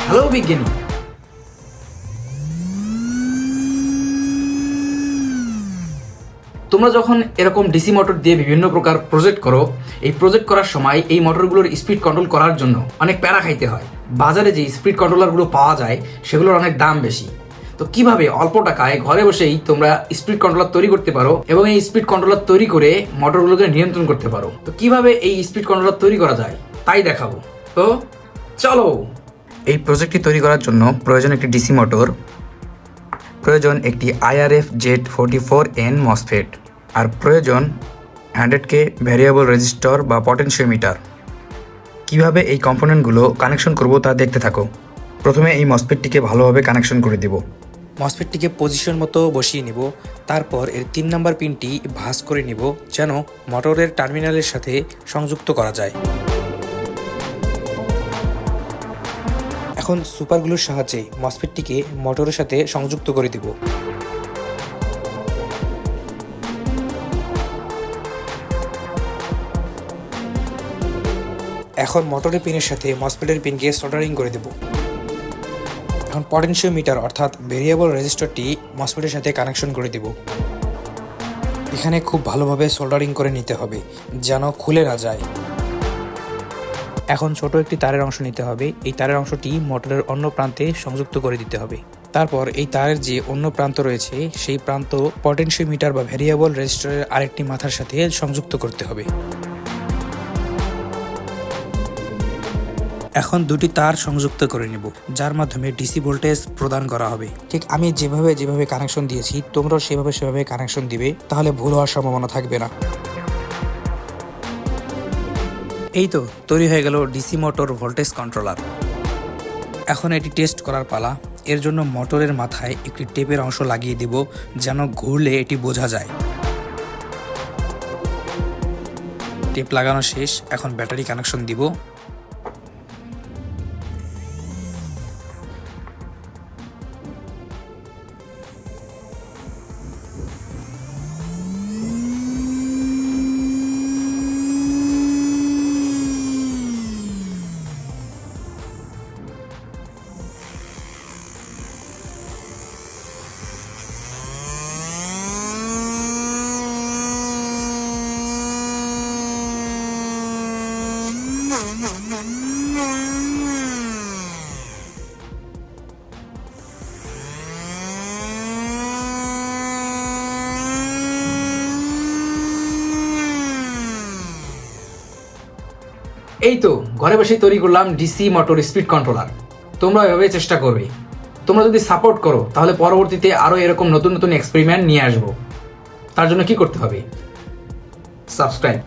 Hello বিজ্ঞানী, তোমরা যখন এরকম ডিসি মোটর দিয়ে বিভিন্ন প্রকার প্রজেক্ট করো, এই প্রজেক্ট করার সময় এই মোটরগুলোর স্পিড কন্ট্রোল করার জন্য অনেক প্যারা খাইতে হয়। বাজারে যে স্পিড কন্ট্রোলারগুলো পাওয়া যায় সেগুলোর অনেক দাম বেশি। তো কিভাবে অল্প টাকায় ঘরে বসেই তোমরা স্পিড কন্ট্রোলার তৈরি করতে পারো এবং এই স্পিড কন্ট্রোলার তৈরি করে মোটরগুলোকে নিয়ন্ত্রণ করতে পারো। তো কিভাবে এই স্পিড কন্ট্রোলার তৈরি করা যায় তাই দেখাবো। তো চলো। এই প্রজেক্টটি তৈরি করার জন্য প্রয়োজন একটি ডিসি মোটর, প্রয়োজন একটি IRF Z44N মসফেট, আর প্রয়োজন 100K ভ্যারিয়েবল রেজিস্টর বা পটেনশিওমিটার। কিভাবে এই কম্পোনেন্টগুলো কানেকশন করব তা দেখতে থাকো। প্রথমে এই মসফেটটিকে ভালোভাবে কানেকশন করে দেব। মসফেটটিকে পজিশন মতো বসিয়ে নিব। তারপর এর 3 নম্বর পিনটি ভাঁজ করে নিব যেন মোটরের টার্মিনালের সাথে সংযুক্ত করা যায়। এখন সুপারগ্লুর সাহায্যে মসফেটটিকে মোটরের সাথে সংযুক্ত করে দিব। এখন মোটরের পিনের সাথে মসফেটের পিনকে সোল্ডারিং করে দেব। এখন পটেনশিওমিটার অর্থাৎ ভেরিয়েবল রেজিস্টরটি মসফেটের সাথে কানেকশন করে দেব। এখানে খুব ভালোভাবে সোল্ডারিং করে নিতে হবে যেন খুলে না যায়। এখন ছোট একটি তারের অংশ নিতে হবে। এই তারের অংশটি মোটরের অন্য প্রান্তে সংযুক্ত করে দিতে হবে। তারপর এই তারের যে অন্য প্রান্ত রয়েছে সেই প্রান্ত পটেনশিওমিটার বা ভেরিয়েবল রেজিস্টরের আরেকটি মাথার সাথে সংযুক্ত করতে হবে। এখন দুটি তার সংযুক্ত করে নেব যার মাধ্যমে ডিসি ভোল্টেজ প্রদান করা হবে। ঠিক আমি যেভাবে কানেকশন দিয়েছি তোমরাও সেভাবে কানেকশন দিবে, তাহলে ভুল হওয়ার সম্ভাবনা থাকবে না। এই তো তৈরি হয়ে গেল ডিসি মোটর ভোল্টেজ কন্ট্রোলার। এখন এটি টেস্ট করার পালা। এর জন্য মোটরের মাথায় একটি টেপের অংশ লাগিয়ে দেব যেন ঘুরলে এটি বোঝা যায়। টেপ লাগানো শেষ, এখন ব্যাটারি কানেকশন দিব। এই তো ঘরে বসেই তৈরি করলাম ডিসি মোটর স্পিড কন্ট্রোলার। তোমরা এভাবে চেষ্টা করবে। তোমরা যদি সাপোর্ট করো তাহলে পরবর্তীতে আরও এরকম নতুন নতুন এক্সপেরিমেন্ট নিয়ে আসবো। তার জন্য কি করতে হবে? সাবস্ক্রাইব।